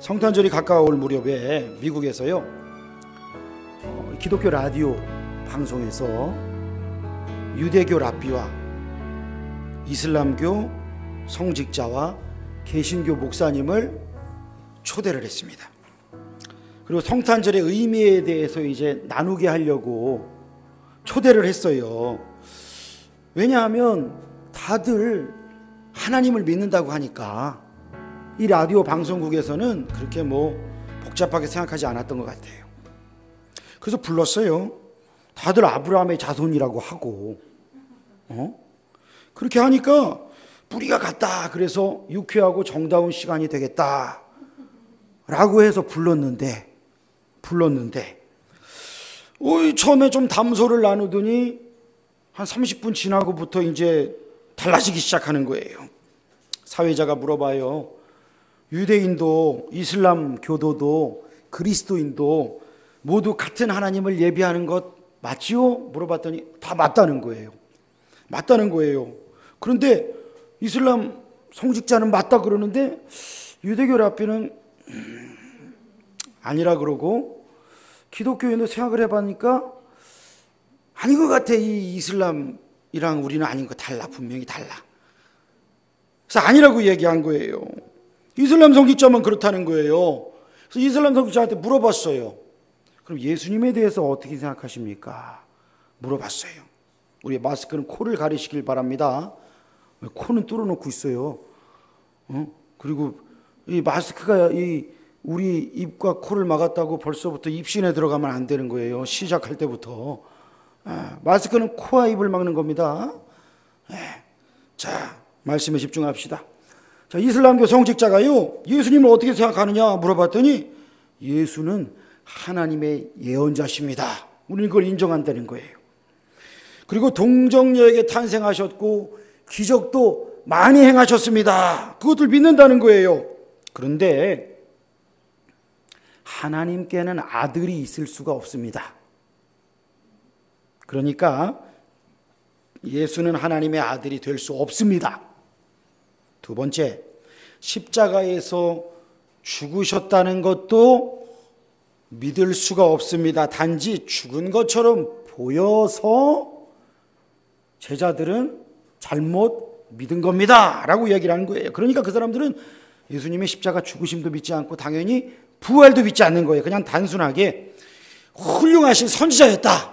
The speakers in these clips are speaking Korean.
성탄절이 가까울 무렵에 미국에서요 기독교 라디오 방송에서 유대교 랍비와 이슬람교 성직자와 개신교 목사님을 초대를 했습니다. 그리고 성탄절의 의미에 대해서 이제 나누게 하려고 초대를 했어요. 왜냐하면 다들 하나님을 믿는다고 하니까 이 라디오 방송국에서는 그렇게 복잡하게 생각하지 않았던 것 같아요. 그래서 불렀어요. 다들 아브라함의 자손이라고 하고 그렇게 하니까 뿌리가 같다. 그래서 유쾌하고 정다운 시간이 되겠다 라고 해서 불렀는데 처음에 좀 담소를 나누더니 한 30분 지나고부터 이제 달라지기 시작하는 거예요. 사회자가 물어봐요. 유대인도 이슬람 교도도 그리스도인도 모두 같은 하나님을 예배하는 것 맞지요? 물어봤더니 다 맞다는 거예요. 그런데 이슬람 성직자는 맞다 그러는데 유대교 랍비는 아니라 그러고, 기독교인도 생각을 해보니까 아닌 것 같아. 이 이슬람이랑 우리는 아닌 거 달라. 분명히 달라. 그래서 아니라고 얘기한 거예요. 이슬람 성직자만 그렇다는 거예요. 그래서 이슬람 성직자한테 물어봤어요. 그럼 예수님에 대해서 어떻게 생각하십니까? 물어봤어요. 우리 마스크는 코를 가리시길 바랍니다. 왜 코는 뚫어놓고 있어요? 그리고 이 마스크가 우리 입과 코를 막았다고 벌써부터 입신에 들어가면 안 되는 거예요. 시작할 때부터. 마스크는 코와 입을 막는 겁니다. 자, 말씀에 집중합시다. 자, 이슬람교 성직자가요, 예수님을 어떻게 생각하느냐 물어봤더니 예수는 하나님의 예언자십니다. 우리는 그걸 인정한다는 거예요. 그리고 동정녀에게 탄생하셨고 기적도 많이 행하셨습니다. 그것들 믿는다는 거예요. 그런데 하나님께는 아들이 있을 수가 없습니다. 그러니까 예수는 하나님의 아들이 될 수 없습니다. 두 번째, 십자가에서 죽으셨다는 것도 믿을 수가 없습니다. 단지 죽은 것처럼 보여서 제자들은 잘못 믿은 겁니다 라고 얘기를 하는 거예요. 그러니까 그 사람들은 예수님의 십자가 죽으심도 믿지 않고 당연히 부활도 믿지 않는 거예요. 그냥 단순하게 훌륭하신 선지자였다.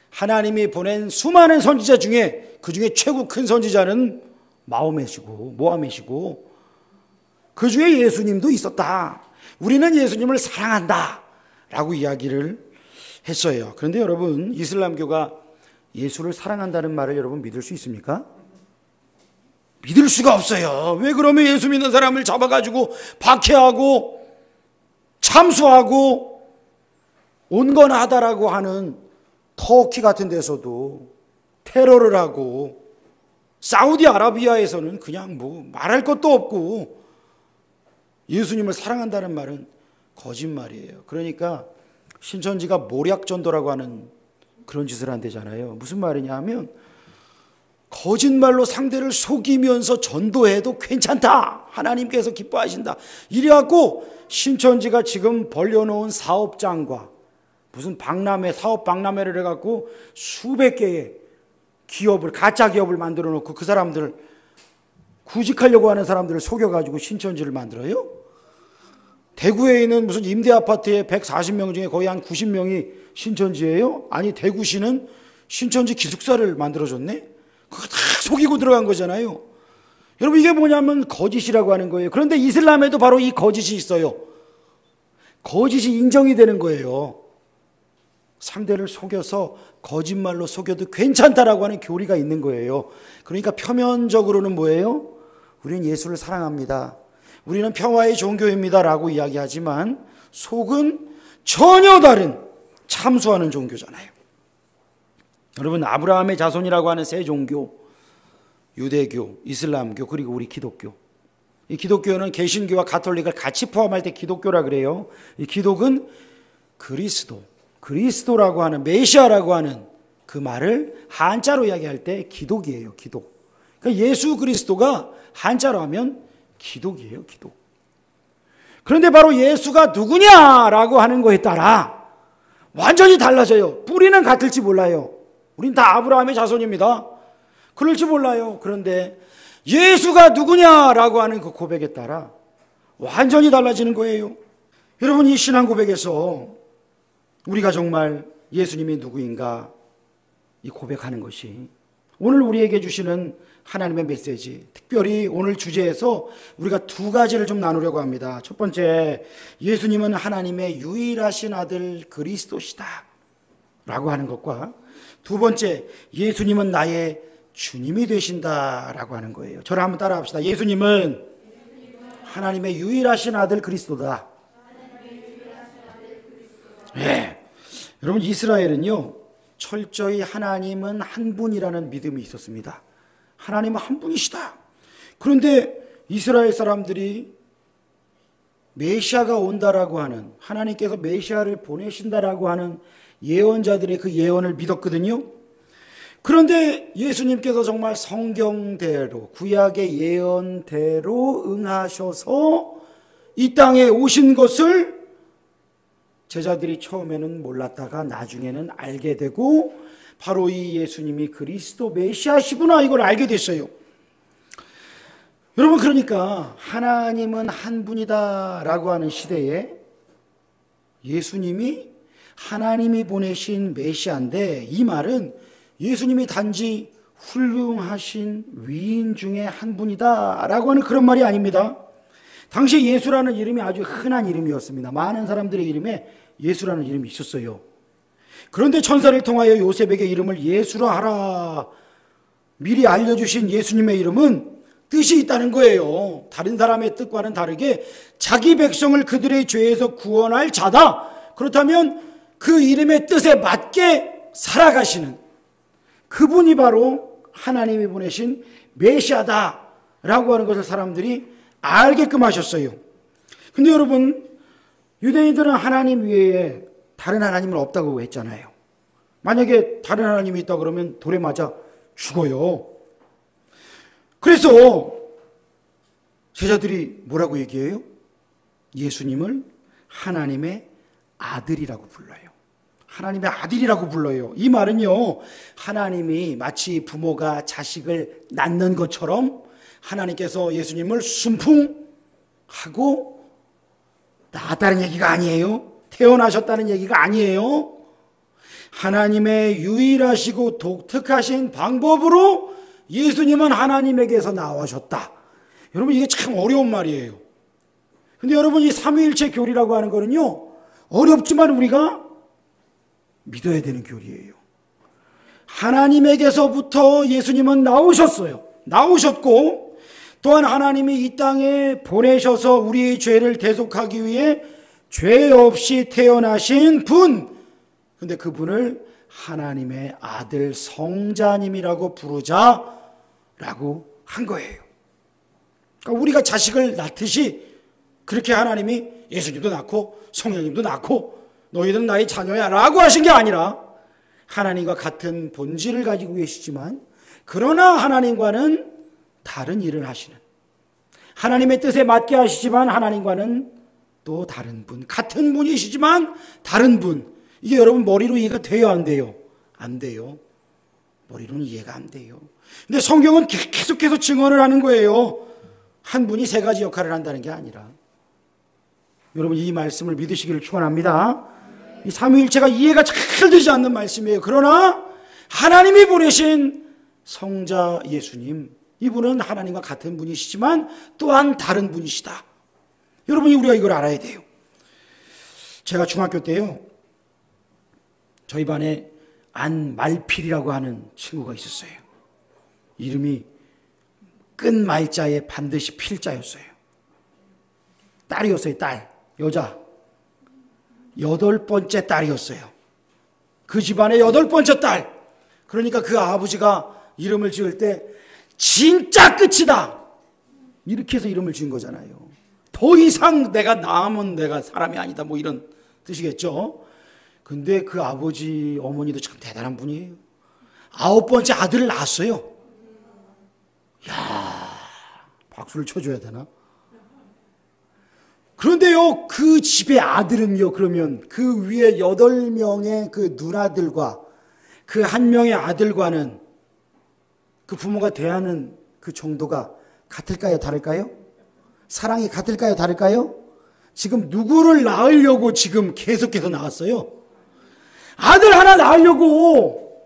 하나님이 보낸 수많은 선지자 중에 그 중에 최고 큰 선지자는 모하메시고 그 중에 예수님도 있었다. 우리는 예수님을 사랑한다 라고 이야기를 했어요. 그런데 여러분, 이슬람교가 예수를 사랑한다는 말을 여러분 믿을 수 있습니까? 믿을 수가 없어요. 왜 그러면 예수 믿는 사람을 잡아가지고 박해하고 참수하고 온건하다라고 하는 터키 같은 데서도 테러를 하고, 사우디아라비아에서는 그냥 말할 것도 없고 예수님을 사랑한다는 말은 거짓말이에요. 그러니까 신천지가 모략전도라고 하는 그런 짓을 한대잖아요. 무슨 말이냐 하면 거짓말로 상대를 속이면서 전도해도 괜찮다. 하나님께서 기뻐하신다. 이래갖고 신천지가 지금 벌려놓은 사업장과 무슨 사업 박람회를 해갖고 수백 개의 가짜 기업을 만들어 놓고 그 사람들 구직하려고 하는 사람들을 속여가지고 신천지를 만들어요? 대구에 있는 무슨 임대 아파트에 140명 중에 거의 한 90명이 신천지예요? 아니, 대구시는 신천지 기숙사를 만들어줬네? 그거 다 속이고 들어간 거잖아요. 여러분, 이게 뭐냐면 거짓이라고 하는 거예요. 그런데 이슬람에도 바로 이 거짓이 있어요. 거짓이 인정이 되는 거예요. 상대를 속여서 거짓말로 속여도 괜찮다라고 하는 교리가 있는 거예요. 그러니까 표면적으로는 뭐예요? 우리는 예수를 사랑합니다. 우리는 평화의 종교입니다 라고 이야기하지만 속은 전혀 다른 참수하는 종교잖아요. 여러분, 아브라함의 자손이라고 하는 세 종교, 유대교, 이슬람교, 그리고 우리 기독교. 이 기독교는 개신교와 가톨릭을 같이 포함할 때 기독교라 그래요. 이 기독은 그리스도라고 하는, 메시아라고 하는 그 말을 한자로 이야기할 때 기독이에요. 기독. 그러니까 예수 그리스도가 한자로 하면 기독이에요. 기독. 그런데 바로 예수가 누구냐라고 하는 거에 따라 완전히 달라져요. 뿌리는 같을지 몰라요. 우린 다 아브라함의 자손입니다. 그럴지 몰라요. 그런데 예수가 누구냐라고 하는 그 고백에 따라 완전히 달라지는 거예요. 여러분, 이 신앙 고백에서 우리가 정말 예수님이 누구인가 이 고백하는 것이 오늘 우리에게 주시는 하나님의 메시지, 특별히 오늘 주제에서 우리가 두 가지를 좀 나누려고 합니다. 첫 번째, 예수님은 하나님의 유일하신 아들 그리스도시다 라고 하는 것과, 두 번째, 예수님은 나의 주님이 되신다라고 하는 거예요. 저를 한번 따라 합시다. 예수님은 하나님의 유일하신 아들 그리스도다. 네. 여러분, 이스라엘은요 철저히 하나님은 한 분이라는 믿음이 있었습니다. 하나님은 한 분이시다. 그런데 이스라엘 사람들이 메시아가 온다라고 하는, 하나님께서 메시아를 보내신다라고 하는 예언자들의 그 예언을 믿었거든요. 그런데 예수님께서 정말 성경대로, 구약의 예언대로 응하셔서 이 땅에 오신 것을 제자들이 처음에는 몰랐다가 나중에는 알게 되고, 바로 이 예수님이 그리스도 메시아시구나 이걸 알게 됐어요. 여러분, 그러니까 하나님은 한 분이다 라고 하는 시대에 예수님이 하나님이 보내신 메시아인데, 이 말은 예수님이 단지 훌륭하신 위인 중에 한 분이다 라고 하는 그런 말이 아닙니다. 당시 예수라는 이름이 아주 흔한 이름이었습니다. 많은 사람들의 이름에 예수라는 이름이 있었어요. 그런데 천사를 통하여 요셉에게 이름을 예수라 하라 미리 알려주신 예수님의 이름은 뜻이 있다는 거예요. 다른 사람의 뜻과는 다르게 자기 백성을 그들의 죄에서 구원할 자다. 그렇다면 그 이름의 뜻에 맞게 살아가시는 그분이 바로 하나님이 보내신 메시아다라고 하는 것을 사람들이 알게끔 하셨어요. 근데 여러분, 유대인들은 하나님 외에 다른 하나님은 없다고 했잖아요. 만약에 다른 하나님이 있다 그러면 돌에 맞아 죽어요. 그래서 제자들이 뭐라고 얘기해요? 예수님을 하나님의 아들이라고 불러요. 하나님의 아들이라고 불러요. 이 말은요, 하나님이 마치 부모가 자식을 낳는 것처럼 하나님께서 예수님을 순풍하고 낳았다는 얘기가 아니에요. 태어나셨다는 얘기가 아니에요. 하나님의 유일하시고 독특하신 방법으로 예수님은 하나님에게서 나오셨다. 여러분, 이게 참 어려운 말이에요. 근데 여러분, 이 삼위일체 교리라고 하는 거는요, 어렵지만 우리가 믿어야 되는 교리예요. 하나님에게서부터 예수님은 나오셨어요. 나오셨고, 또한 하나님이 이 땅에 보내셔서 우리의 죄를 대속하기 위해 죄 없이 태어나신 분, 근데 그분을 하나님의 아들 성자님이라고 부르자라고 한 거예요. 그러니까 우리가 자식을 낳듯이 그렇게 하나님이 예수님도 낳고 성령님도 낳고 너희들은 나의 자녀야 라고 하신 게 아니라, 하나님과 같은 본질을 가지고 계시지만 그러나 하나님과는 다른 일을 하시는, 하나님의 뜻에 맞게 하시지만 하나님과는 또 다른 분, 같은 분이시지만 다른 분. 이게 여러분 머리로 이해가 돼요, 안 돼요? 안 돼요. 머리로는 이해가 안 돼요. 근데 성경은 계속해서 증언을 하는 거예요. 한 분이 세 가지 역할을 한다는 게 아니라. 여러분, 이 말씀을 믿으시기를 축원합니다. 이 삼위일체가 이해가 잘 되지 않는 말씀이에요. 그러나 하나님이 보내신 성자 예수님, 이분은 하나님과 같은 분이시지만 또한 다른 분이시다. 여러분이 우리가 이걸 알아야 돼요. 제가 중학교 때요, 저희 반에 안말필이라고 하는 친구가 있었어요. 이름이 끝말자에 반드시 필자였어요. 딸이었어요. 딸, 여자. 8번째 딸이었어요. 그 집안의 8번째 딸. 그러니까 그 아버지가 이름을 지을 때 진짜 끝이다 이렇게 해서 이름을 지은 거잖아요. 더 이상 내가 낳으면 내가 사람이 아니다, 뭐 이런 뜻이겠죠. 근데 그 아버지 어머니도 참 대단한 분이에요. 9번째 아들을 낳았어요. 야, 박수를 쳐줘야 되나? 그런데요, 그 집의 아들은요, 그러면 그 위에 8명의 그 누나들과 그 한 명의 아들과는 그 부모가 대하는 그 정도가 같을까요, 다를까요? 사랑이 같을까요, 다를까요? 지금 누구를 낳으려고 지금 계속해서 낳았어요? 아들 하나 낳으려고,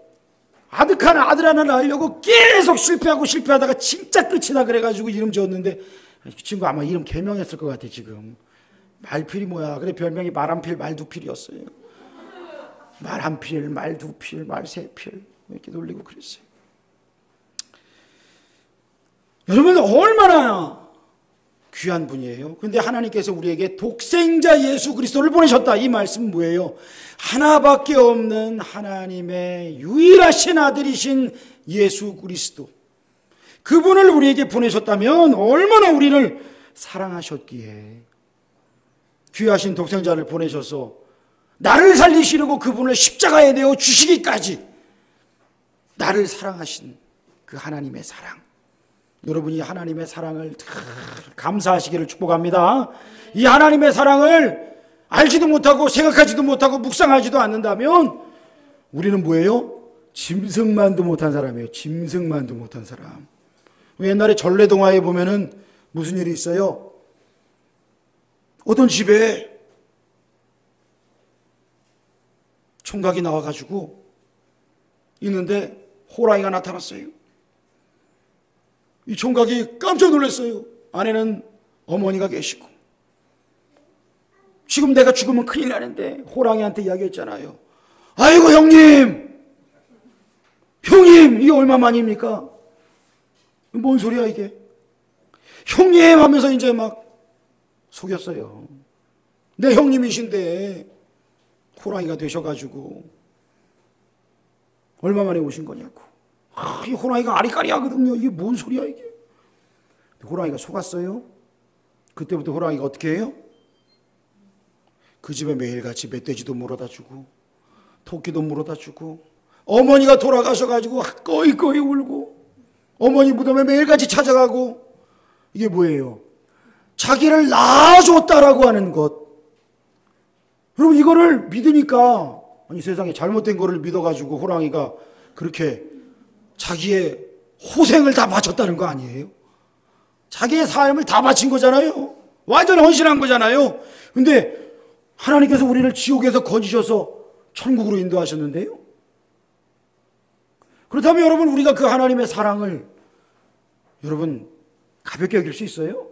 아들 하나 낳으려고 계속 실패하다가 진짜 끝이다 그래가지고 이름 지었는데, 그 친구 아마 이름 개명했을 것 같아, 지금. 말필이 뭐야? 그래, 별명이 말한필, 말두필이었어요. 말한필, 말두필, 말세필. 이렇게 놀리고 그랬어요. 여러분, 얼마나 귀한 분이에요. 근데 하나님께서 우리에게 독생자 예수 그리스도를 보내셨다. 이 말씀은 뭐예요? 하나밖에 없는 하나님의 유일하신 아들이신 예수 그리스도. 그분을 우리에게 보내셨다면 얼마나 우리를 사랑하셨기에 귀하신 독생자를 보내셔서 나를 살리시려고 그분을 십자가에 내어 주시기까지 나를 사랑하신 그 하나님의 사랑. 여러분이 하나님의 사랑을 감사하시기를 축복합니다. 이 하나님의 사랑을 알지도 못하고 생각하지도 못하고 묵상하지도 않는다면 우리는 뭐예요? 짐승만도 못한 사람이에요. 짐승만도 못한 사람. 옛날에 전래동화에 보면은 무슨 일이 있어요? 어떤 집에 총각이 나와가지고 있는데 호랑이가 나타났어요. 이 총각이 깜짝 놀랐어요. 안에는 어머니가 계시고, 지금 내가 죽으면 큰일 나는데 호랑이한테 이야기했잖아요. 아이고 형님 이게 얼마만입니까? 뭔 소리야 이게? 형님 하면서 이제 막 속였어요. 내 형님이신데 호랑이가 되셔가지고 얼마 만에 오신 거냐고. 이 호랑이가 아리까리하거든요. 이게 뭔 소리야 이게? 호랑이가 속았어요. 그때부터 호랑이가 어떻게 해요? 그 집에 매일같이 멧돼지도 물어다 주고 토끼도 물어다 주고, 어머니가 돌아가셔가지고 꺼이꺼이 울고, 어머니 무덤에 매일같이 찾아가고. 이게 뭐예요? 자기를 낳아줬다라고 하는 것. 여러분, 이거를 믿으니까, 아니 세상에 잘못된 거를 믿어가지고 호랑이가 그렇게 자기의 호생을 다 바쳤다는 거 아니에요? 자기의 삶을 다 바친 거잖아요. 완전 헌신한 거잖아요. 근데 하나님께서 우리를 지옥에서 건지셔서 천국으로 인도하셨는데요. 그렇다면 여러분, 우리가 그 하나님의 사랑을 여러분 가볍게 여길 수 있어요?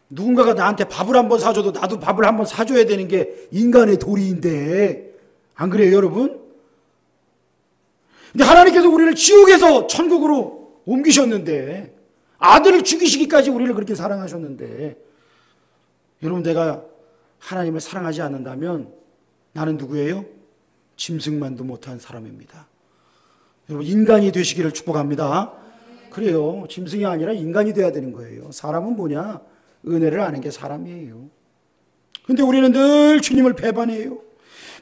누군가가 나한테 밥을 한번 사줘도 나도 밥을 한번 사줘야 되는 게 인간의 도리인데, 안 그래요 여러분? 근데 하나님께서 우리를 지옥에서 천국으로 옮기셨는데, 아들을 죽이시기까지 우리를 그렇게 사랑하셨는데, 여러분, 내가 하나님을 사랑하지 않는다면 나는 누구예요? 짐승만도 못한 사람입니다. 여러분, 인간이 되시기를 축복합니다. 그래요. 짐승이 아니라 인간이 돼야 되는 거예요. 사람은 뭐냐? 은혜를 아는 게 사람이에요. 근데 우리는 늘 주님을 배반해요.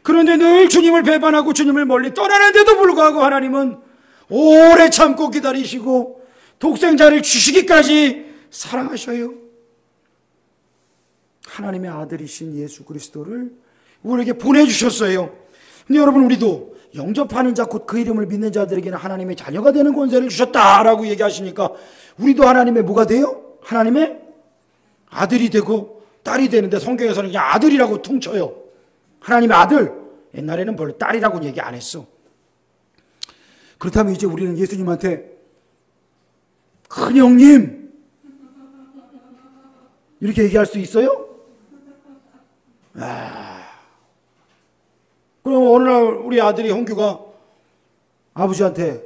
그런데 늘 주님을 배반하고 주님을 멀리 떠나는데도 불구하고 하나님은 오래 참고 기다리시고 독생자를 주시기까지 사랑하셔요. 하나님의 아들이신 예수 그리스도를 우리에게 보내주셨어요. 근데 여러분, 우리도 영접하는 자, 곧 그 이름을 믿는 자들에게는 하나님의 자녀가 되는 권세를 주셨다라고 얘기하시니까 우리도 하나님의 뭐가 돼요? 하나님의 아들이 되고 딸이 되는데, 성경에서는 그냥 아들이라고 퉁쳐요. 하나님의 아들. 옛날에는 별로 딸이라고 얘기 안 했어. 그렇다면 이제 우리는 예수님한테 큰형님 이렇게 얘기할 수 있어요? 그럼 어느 날 우리 아들이 홍규가 아버지한테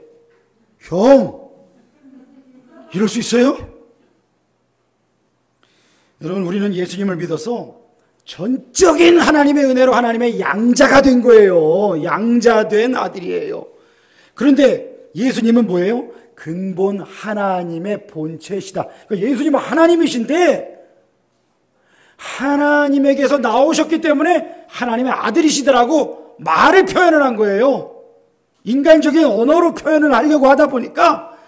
형 이럴 수 있어요? 여러분, 우리는 예수님을 믿어서 전적인 하나님의 은혜로 하나님의 양자가 된 거예요. 양자된 아들이에요. 그런데 예수님은 뭐예요? 근본 하나님의 본체시다. 그러니까 예수님은 하나님이신데 하나님에게서 나오셨기 때문에 하나님의 아들이시더라고 말을 표현을 한 거예요. 인간적인 언어로 표현을 하려고 하다 보니까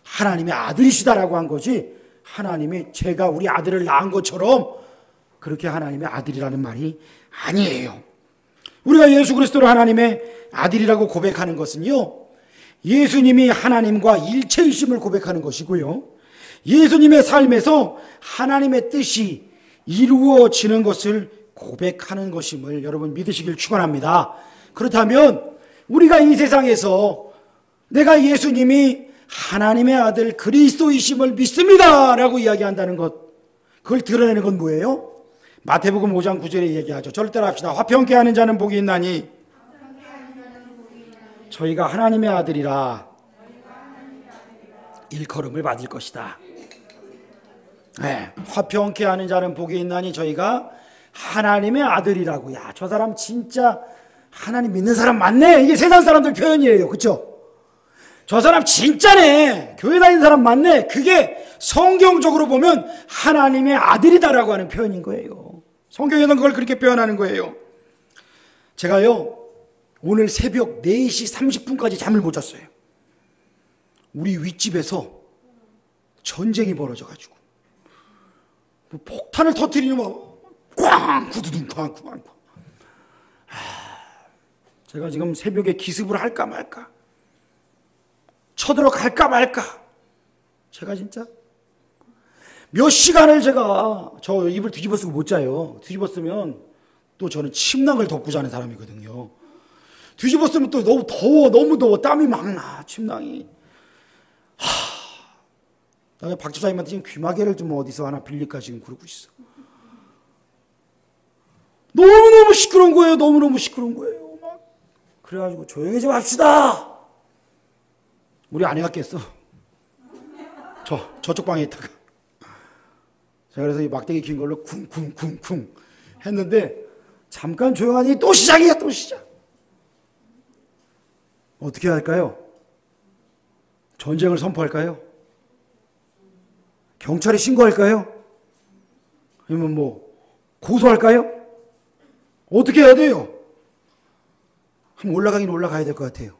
하나님의 아들이시다라고 한 거지, 하나님이 제가 우리 아들을 낳은 것처럼 그렇게 하나님의 아들이라는 말이 아니에요. 우리가 예수 그리스도를 하나님의 아들이라고 고백하는 것은요, 예수님이 하나님과 일체이심을 고백하는 것이고요, 예수님의 삶에서 하나님의 뜻이 이루어지는 것을 고백하는 것임을 여러분 믿으시길 축원합니다. 그렇다면 우리가 이 세상에서 내가 예수님이 하나님의 아들 그리스도이심을 믿습니다 라고 이야기한다는 것, 그걸 드러내는 건 뭐예요? 마태복음 5장 9절에 얘기하죠. 절대로 합시다. 화평케 하는 자는 복이 있나니 저희가 하나님의 아들이라 일컬음을 받을 것이다. 네, 화평케 하는 자는 복이 있나니 저희가 하나님의 아들이라고. 야, 저 사람 진짜 하나님 믿는 사람 맞네. 이게 세상 사람들 표현이에요. 그렇죠? 저 사람 진짜네. 교회 다니는 사람 맞네. 그게 성경적으로 보면 하나님의 아들이다라고 하는 표현인 거예요. 성경에서는 그걸 그렇게 표현하는 거예요. 제가요, 오늘 새벽 4시 30분까지 잠을 못 잤어요. 우리 윗집에서 전쟁이 벌어져가지고 폭탄을 터뜨리는 꽝 구두둥 꽝. 제가 지금 새벽에 기습을 할까 말까, 쳐들어갈까 말까. 제가 진짜 몇 시간을 제가 저 이불 뒤집어 쓰고 못 자요. 뒤집어 쓰면 또 저는 침낭을 덮고 자는 사람이거든요. 뒤집어 쓰면 또 너무 더워, 너무 더워. 땀이 막 나, 침낭이. 나 박 집사님한테 지금 귀마개를 좀 어디서 하나 빌릴까 지금 그러고 있어. 너무너무 시끄러운 거예요. 너무너무 시끄러운 거예요. 막. 그래가지고 조용히 좀 합시다. 우리 아내가 깼어. 저쪽 방에 있다가. 제가 그래서 이 막대기 긴 걸로 쿵쿵쿵쿵 했는데 잠깐 조용하니 또 시작이야. 또 시작. 어떻게 할까요? 전쟁을 선포할까요? 경찰에 신고할까요? 아니면 뭐 고소할까요? 어떻게 해야 돼요? 한번 올라가긴 올라가야 될 것 같아요.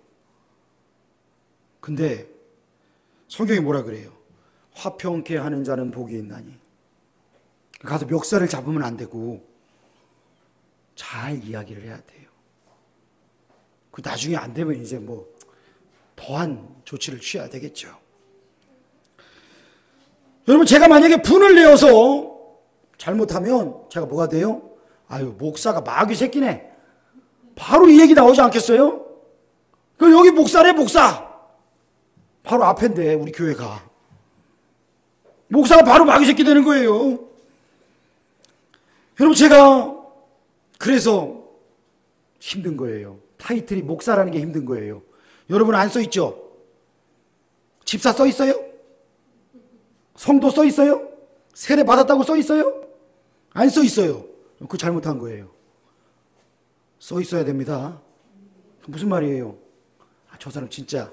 근데 성경이 뭐라 그래요? 화평케 하는 자는 복이 있나니. 가서 멱살을 잡으면 안 되고 잘 이야기를 해야 돼요. 그 나중에 안 되면 이제 뭐 더한 조치를 취해야 되겠죠. 여러분, 제가 만약에 분을 내어서 잘못하면 제가 뭐가 돼요? 아유, 목사가 마귀 새끼네. 바로 이 얘기 나오지 않겠어요? 그 여기 목사래, 목사. 바로 앞인데 우리 교회가. 목사가 바로 마귀 새끼 되는 거예요. 여러분, 제가 그래서 힘든 거예요. 타이틀이 목사라는 게 힘든 거예요. 여러분 안 써 있죠? 집사 써 있어요? 성도 써 있어요? 세례 받았다고 써 있어요? 안 써 있어요. 그거 잘못한 거예요. 써 있어야 됩니다. 무슨 말이에요? 아, 저 사람 진짜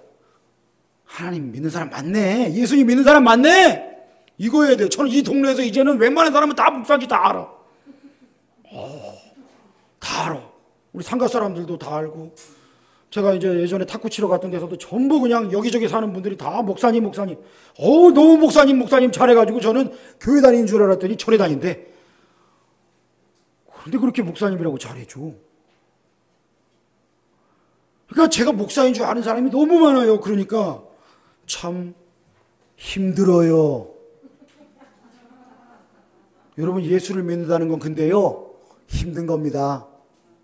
하나님 믿는 사람 맞네. 예수님 믿는 사람 맞네. 이거 해야 돼요. 저는 이 동네에서 이제는 웬만한 사람은 다 목사인지 다 알아. 다 알아. 우리 상가 사람들도 다 알고. 제가 이제 예전에 탁구 치러 갔던 데서도 전부 그냥 여기저기 사는 분들이 다 목사님. 너무 목사님 잘해가지고 저는 교회 다니는 줄 알았더니 절에 다닌대. 그런데 그렇게 목사님이라고 잘해줘. 그러니까 제가 목사인 줄 아는 사람이 너무 많아요. 그러니까 참 힘들어요. 여러분, 예수를 믿는다는 건 근데요, 힘든 겁니다.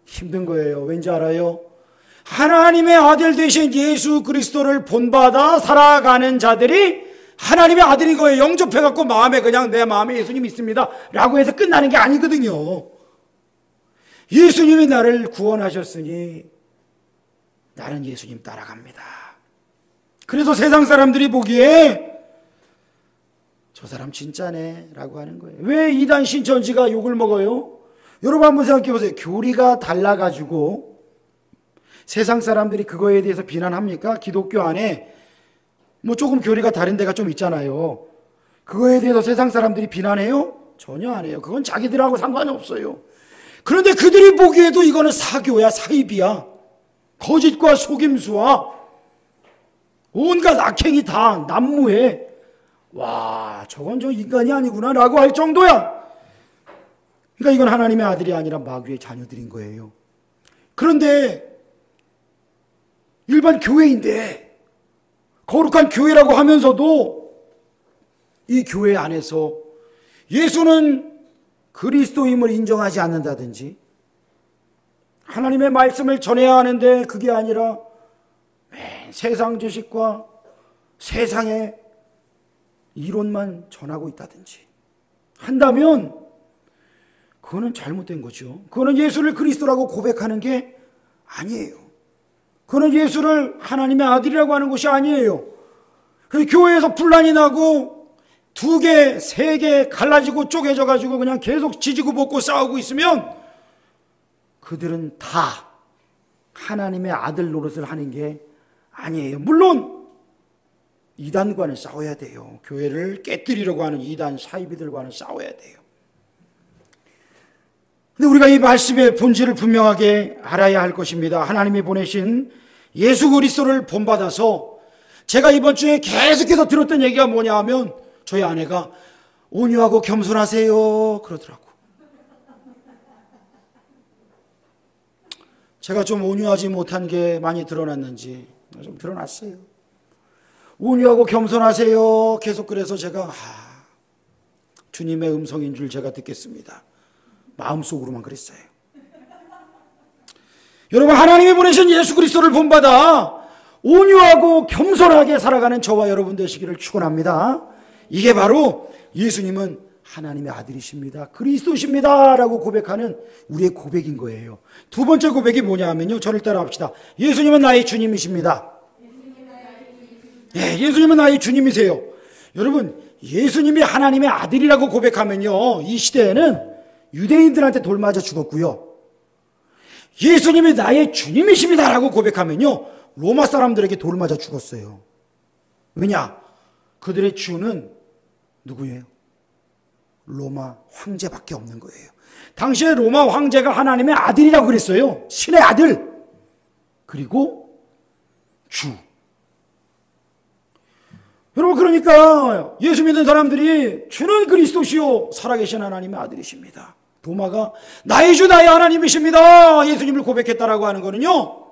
힘든 거예요. 왠지 알아요? 하나님의 아들 되신 예수 그리스도를 본받아 살아가는 자들이 하나님의 아들인 거예요. 영접해갖고 마음에 그냥 내 마음에 예수님 있습니다 라고 해서 끝나는 게 아니거든요. 예수님이 나를 구원하셨으니 나는 예수님 따라갑니다. 그래서 세상 사람들이 보기에 저 사람 진짜네 라고 하는 거예요. 왜 이단 신천지가 욕을 먹어요? 여러분 한번 생각해 보세요. 교리가 달라가지고 세상 사람들이 그거에 대해서 비난합니까? 기독교 안에 뭐 조금 교리가 다른 데가 좀 있잖아요. 그거에 대해서 세상 사람들이 비난해요? 전혀 안 해요. 그건 자기들하고 상관이 없어요. 그런데 그들이 보기에도 이거는 사교야, 사입이야. 거짓과 속임수와 온갖 악행이 다 난무해. 와, 저건 저 인간이 아니구나 라고 할 정도야. 그러니까 이건 하나님의 아들이 아니라 마귀의 자녀들인 거예요. 그런데 일반 교회인데, 거룩한 교회라고 하면서도 이 교회 안에서 예수는 그리스도임을 인정하지 않는다든지, 하나님의 말씀을 전해야 하는데 그게 아니라 세상 지식과 세상의 이론만 전하고 있다든지 한다면 그거는 잘못된 거죠. 그거는 예수를 그리스도라고 고백하는 게 아니에요. 그거는 예수를 하나님의 아들이라고 하는 것이 아니에요. 그래서 교회에서 분란이 나고 2개, 3개 갈라지고 쪼개져 가지고 그냥 계속 지지고 볶고 싸우고 있으면 그들은 다 하나님의 아들 노릇을 하는 게 아니에요. 물론 이단과는 싸워야 돼요. 교회를 깨뜨리려고 하는 이단 사이비들과는 싸워야 돼요. 근데 우리가 이 말씀의 본질을 분명하게 알아야 할 것입니다. 하나님이 보내신 예수 그리스도를 본받아서 제가 이번 주에 계속해서 들었던 얘기가 뭐냐 하면 저희 아내가 온유하고 겸손하세요 그러더라고. 제가 좀 온유하지 못한 게 많이 드러났는지 좀 드러났어요. 온유하고 겸손하세요 계속. 그래서 제가 주님의 음성인 줄 제가 듣겠습니다. 마음속으로만 그랬어요. 여러분, 하나님이 보내신 예수 그리스도를 본받아 온유하고 겸손하게 살아가는 저와 여러분 되시기를 축원합니다. 이게 바로 예수님은 하나님의 아들이십니다, 그리스도십니다 라고 고백하는 우리의 고백인 거예요. 두 번째 고백이 뭐냐 하면요, 저를 따라합시다. 예수님은 나의 주님이십니다. 네, 예수님은 나의 주님이세요. 여러분, 예수님이 하나님의 아들이라고 고백하면요, 이 시대에는 유대인들한테 돌맞아 죽었고요, 예수님이 나의 주님이십니다 라고 고백하면요, 로마 사람들에게 돌맞아 죽었어요. 왜냐? 그들의 주는 누구예요? 로마 황제밖에 없는 거예요. 당시에 로마 황제가 하나님의 아들이라고 그랬어요. 신의 아들. 그리고 주. 여러분, 그러니까 예수 믿는 사람들이 주는 그리스도시요 살아계신 하나님의 아들이십니다. 도마가 나의 주 나의 하나님이십니다 예수님을 고백했다라고 하는 거는요,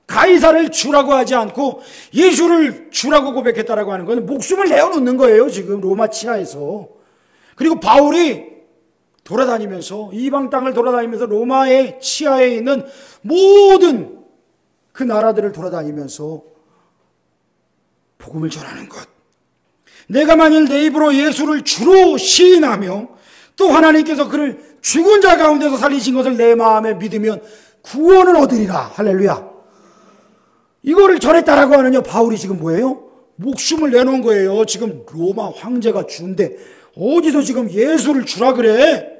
가이사를 주라고 하지 않고 예수를 주라고 고백했다라고 하는 것은 목숨을 내어놓는 거예요, 지금 로마 치하에서. 그리고 바울이 돌아다니면서, 이방 땅을 돌아다니면서 로마의 치하에 있는 모든 그 나라들을 돌아다니면서 복음을 전하는 것. 내가 만일 내 입으로 예수를 주로 시인하며 또 하나님께서 그를 죽은 자 가운데서 살리신 것을 내 마음에 믿으면 구원을 얻으리라. 할렐루야. 이거를 전했다라고 하는요, 바울이 지금 뭐예요? 목숨을 내놓은 거예요. 지금 로마 황제가 주인데 어디서 지금 예수를 주라 그래?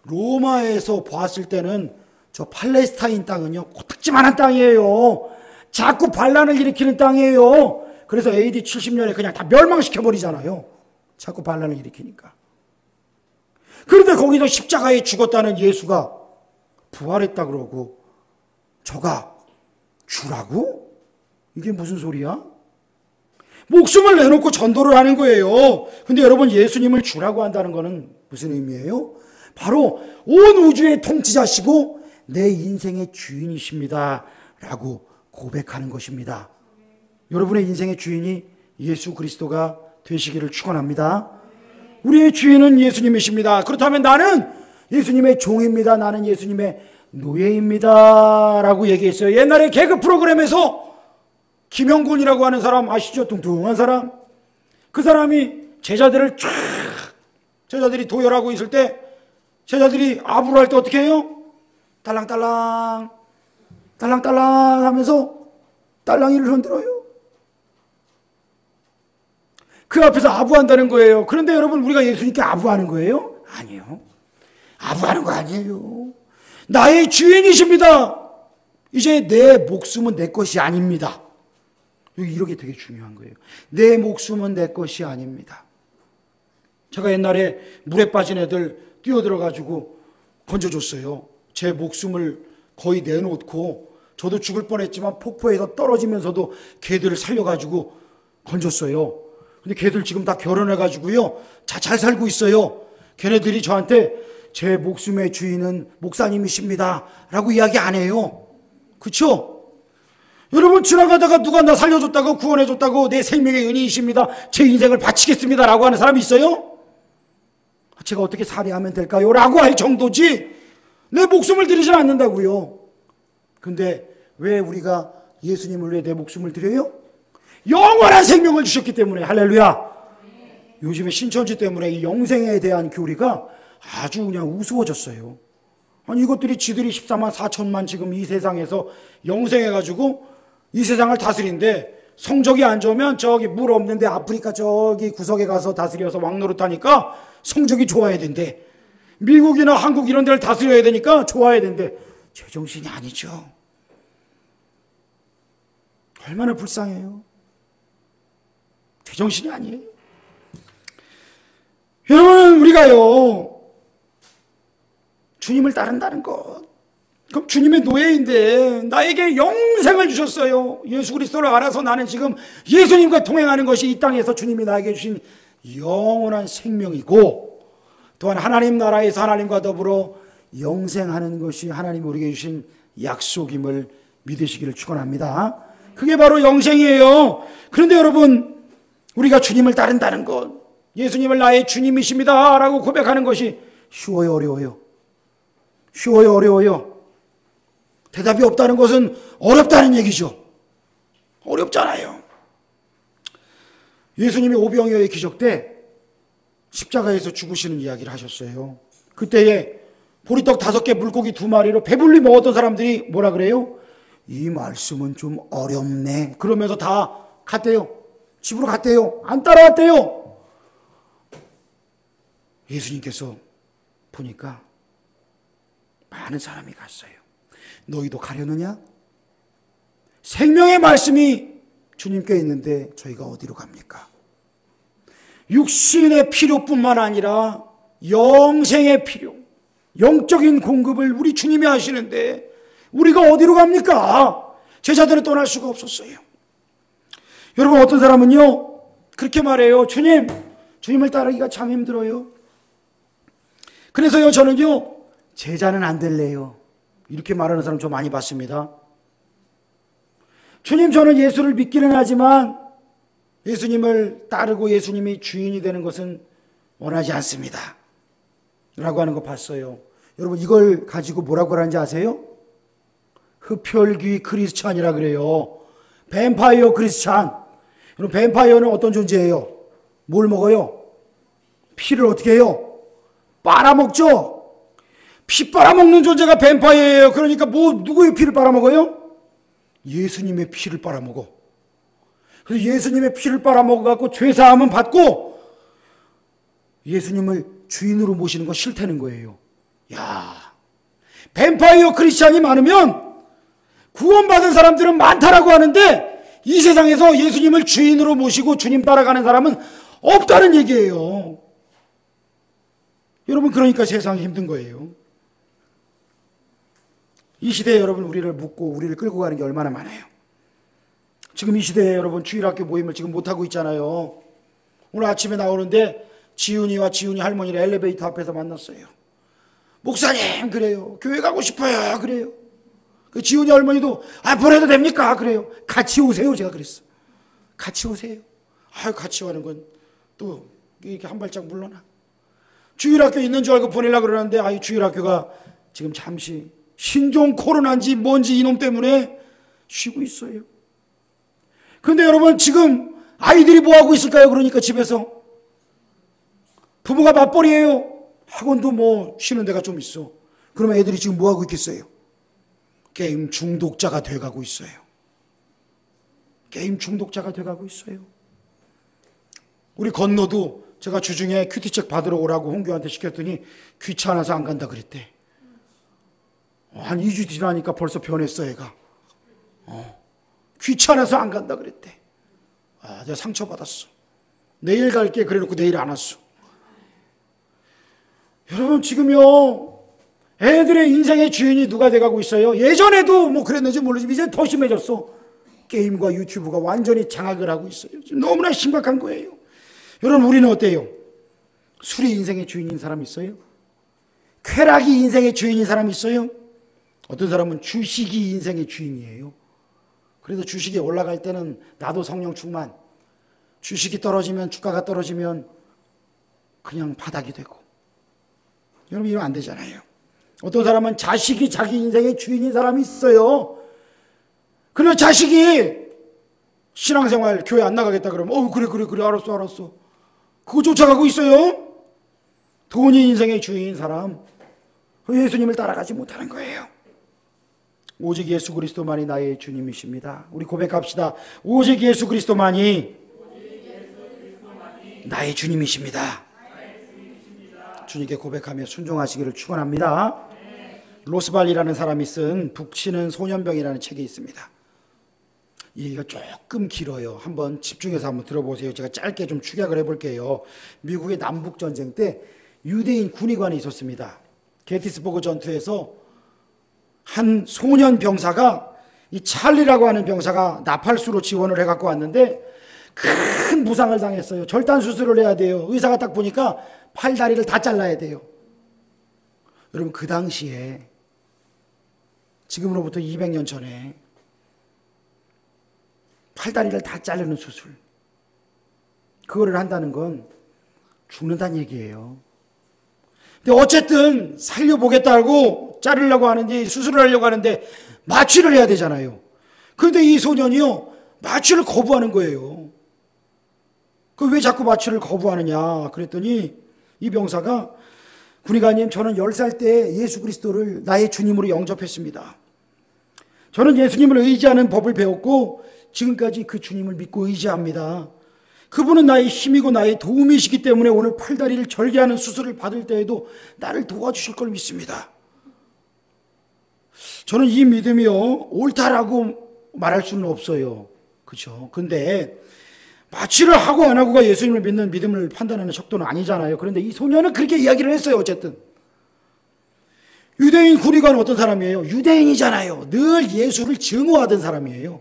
로마에서 봤을 때는 저 팔레스타인 땅은요, 코딱지만한 땅이에요. 자꾸 반란을 일으키는 땅이에요. 그래서 AD 70년에 그냥 다 멸망시켜버리잖아요. 자꾸 반란을 일으키니까. 그런데 거기서 십자가에 죽었다는 예수가 부활했다 그러고 저가 주라고? 이게 무슨 소리야? 목숨을 내놓고 전도를 하는 거예요. 근데 여러분, 예수님을 주라고 한다는 것은 무슨 의미예요? 바로 온 우주의 통치자시고 내 인생의 주인이십니다 라고 고백하는 것입니다. 여러분의 인생의 주인이 예수 그리스도가 되시기를 축원합니다. 우리의 주인은 예수님이십니다. 그렇다면 나는 예수님의 종입니다. 나는 예수님의 노예입니다 라고 얘기했어요. 옛날에 개그 프로그램에서 김영곤이라고 하는 사람 아시죠? 뚱뚱한 사람. 그 사람이 제자들이 도열하고 있을 때 제자들이 아부를 할 때 어떻게 해요? 딸랑딸랑 딸랑딸랑 하면서 딸랑이를 흔들어요. 그 앞에서 아부한다는 거예요. 그런데 여러분, 우리가 예수님께 아부하는 거예요? 아니요. 아부하는 거 아니에요. 나의 주인이십니다. 이제 내 목숨은 내 것이 아닙니다. 이렇게 되게 중요한 거예요. 내 목숨은 내 것이 아닙니다. 제가 옛날에 물에 빠진 애들 뛰어들어가지고 건져줬어요. 제 목숨을 거의 내놓고 저도 죽을 뻔했지만 폭포에서 떨어지면서도 걔들을 살려가지고 건졌어요. 근데 걔들 지금 다 결혼해가지고요, 잘 살고 있어요. 걔네들이 저한테 제 목숨의 주인은 목사님이십니다 라고 이야기 안 해요. 그렇죠? 여러분, 지나가다가 누가 나 살려줬다고, 구원해줬다고, 내 생명의 은인이십니다, 제 인생을 바치겠습니다 라고 하는 사람이 있어요? 제가 어떻게 살해하면 될까요? 라고 할 정도지 내 목숨을 드리진 않는다고요. 근데 왜 우리가 예수님을 위해 내 목숨을 드려요? 영원한 생명을 주셨기 때문에. 할렐루야. 요즘에 신천지 때문에 이 영생에 대한 교리가 아주 그냥 우스워졌어요. 아니, 이것들이 지들이 14만 4천만 지금 이 세상에서 영생해가지고 이 세상을 다스린데, 성적이 안 좋으면 저기 물 없는데 아프리카 저기 구석에 가서 다스려서 왕노릇하니까 성적이 좋아야 된대. 미국이나 한국 이런 데를 다스려야 되니까 좋아야 된대. 제정신이 아니죠. 얼마나 불쌍해요. 제정신이 아니에요. 여러분, 우리가요, 주님을 따른다는 것, 그럼 주님의 노예인데 나에게 영생을 주셨어요. 예수 그리스도를 알아서 나는 지금 예수님과 동행하는 것이 이 땅에서 주님이 나에게 주신 영원한 생명이고, 또한 하나님 나라에서 하나님과 더불어 영생하는 것이 하나님이 우리에게 주신 약속임을 믿으시기를 축원합니다. 그게 바로 영생이에요. 그런데 여러분, 우리가 주님을 따른다는 것, 예수님을 나의 주님이십니다 라고 고백하는 것이 쉬워요, 어려워요? 쉬워요, 어려워요? 대답이 없다는 것은 어렵다는 얘기죠. 어렵잖아요. 예수님이 오병이어의 기적 때 십자가에서 죽으시는 이야기를 하셨어요. 그때에 보리떡 5개, 물고기 2마리로 배불리 먹었던 사람들이 뭐라 그래요? 이 말씀은 좀 어렵네. 그러면서 다 갔대요. 집으로 갔대요. 안 따라왔대요. 예수님께서 보니까 많은 사람이 갔어요. 너희도 가려느냐? 생명의 말씀이 주님께 있는데 저희가 어디로 갑니까? 육신의 필요뿐만 아니라 영생의 필요, 영적인 공급을 우리 주님이 하시는데 우리가 어디로 갑니까? 제자들은 떠날 수가 없었어요. 여러분, 어떤 사람은요 그렇게 말해요. 주님을 따르기가 참 힘들어요. 그래서요 저는요 제자는 안 될래요. 이렇게 말하는 사람 좀 많이 봤습니다. 주님, 저는 예수를 믿기는 하지만 예수님을 따르고 예수님이 주인이 되는 것은 원하지 않습니다 라고 하는 거 봤어요. 여러분, 이걸 가지고 뭐라고 하는지 아세요? 흡혈귀 크리스찬이라 그래요. 뱀파이어 크리스찬. 여러분, 뱀파이어는 어떤 존재예요? 뭘 먹어요? 피를 어떻게 해요? 빨아먹죠. 피 빨아먹는 존재가 뱀파이어예요. 그러니까 누구의 피를 빨아먹어요? 예수님의 피를 빨아먹어. 그래서 예수님의 피를 빨아먹어갖고 죄사함은 받고 예수님을 주인으로 모시는 거 싫다는 거예요. 야, 뱀파이어 크리스찬이 많으면 구원받은 사람들은 많다라고 하는데 이 세상에서 예수님을 주인으로 모시고 주님 따라가는 사람은 없다는 얘기예요. 여러분, 그러니까 세상이 힘든 거예요. 이 시대에 여러분, 우리를 묶고 우리를 끌고 가는 게 얼마나 많아요. 지금 이 시대에 여러분, 주일학교 모임을 지금 못하고 있잖아요. 오늘 아침에 나오는데 지훈이와 지훈이 할머니를 엘리베이터 앞에서 만났어요. 목사님, 그래요. 교회 가고 싶어요. 그래요. 그 지훈이 할머니도 보내도 됩니까? 그래요. 같이 오세요. 제가 그랬어. 같이 오세요. 같이 오는 건 또 이렇게 한 발짝 물러나. 주일학교 있는 줄 알고 보내려고 그러는데 주일학교가 지금 잠시 신종 코로나인지 뭔지 이놈 때문에 쉬고 있어요. 그런데 여러분, 지금 아이들이 뭐하고 있을까요? 그러니까 집에서 부모가 맞벌이에요. 학원도 뭐 쉬는 데가 좀 있어. 그러면 애들이 지금 뭐하고 있겠어요? 게임 중독자가 돼가고 있어요. 게임 중독자가 돼가고 있어요. 우리 건너도 제가 주중에 큐티책 받으러 오라고 홍교한테 시켰더니 귀찮아서 안 간다 그랬대. 한 2주 지나니까 벌써 변했어 애가. 귀찮아서 안 간다 그랬대. 내가 상처받았어. 내일 갈게 그래놓고 내일 안 왔어. 여러분, 지금요 애들의 인생의 주인이 누가 돼가고 있어요? 예전에도 뭐 그랬는지 모르지만 이제 더 심해졌어. 게임과 유튜브가 완전히 장악을 하고 있어요. 지금 너무나 심각한 거예요. 여러분, 우리는 어때요? 술이 인생의 주인인 사람 있어요? 쾌락이 인생의 주인인 사람이 있어요? 어떤 사람은 주식이 인생의 주인이에요. 그래서 주식이 올라갈 때는 나도 성령 충만, 주식이 떨어지면, 주가가 떨어지면 그냥 바닥이 되고. 여러분, 이러면 안 되잖아요. 어떤 사람은 자식이 자기 인생의 주인인 사람이 있어요. 그리고 자식이 신앙생활 교회 안 나가겠다 그러면 그래 알았어 그거 쫓아가고 있어요. 돈이 인생의 주인인 사람, 예수님을 따라가지 못하는 거예요. 오직 예수 그리스도만이 나의 주님이십니다. 우리 고백합시다. 오직 예수 그리스도만이 나의 주님이십니다. 주님께 고백하며 순종하시기를 축원합니다. 로스발이라는 사람이 쓴 북치는 소년병이라는 책이 있습니다. 이 얘기가 조금 길어요. 한번 집중해서 한번 들어보세요. 제가 짧게 좀 축약을 해볼게요. 미국의 남북전쟁 때 유대인 군의관이 있었습니다. 게티스버그 전투에서 한 소년 병사가, 이 찰리라고 하는 병사가 나팔수로 지원을 해갖고 왔는데 큰 부상을 당했어요. 절단 수술을 해야 돼요. 의사가 딱 보니까 팔, 다리를 다 잘라야 돼요. 여러분, 그 당시에, 지금으로부터 200년 전에 팔다리를 다 자르는 수술, 그거를 한다는 건 죽는다는 얘기예요. 근데 어쨌든 살려보겠다고 자르려고 하는데, 수술을 하려고 하는데 마취를 해야 되잖아요. 그런데 이 소년이요, 마취를 거부하는 거예요. 그 왜 자꾸 마취를 거부하느냐 그랬더니 이 병사가, 군의관님, 저는 10살 때 예수 그리스도를 나의 주님으로 영접했습니다. 저는 예수님을 의지하는 법을 배웠고 지금까지 그 주님을 믿고 의지합니다. 그분은 나의 힘이고 나의 도움이시기 때문에 오늘 팔다리를 절개하는 수술을 받을 때에도 나를 도와주실 걸 믿습니다. 저는 이 믿음이요, 옳다라고 말할 수는 없어요. 그렇죠? 근데 마취를 하고 안 하고가 예수님을 믿는 믿음을 판단하는 척도는 아니잖아요. 그런데 이 소년은 그렇게 이야기를 했어요. 어쨌든 유대인 군의관은 어떤 사람이에요? 유대인이잖아요. 늘 예수를 증오하던 사람이에요.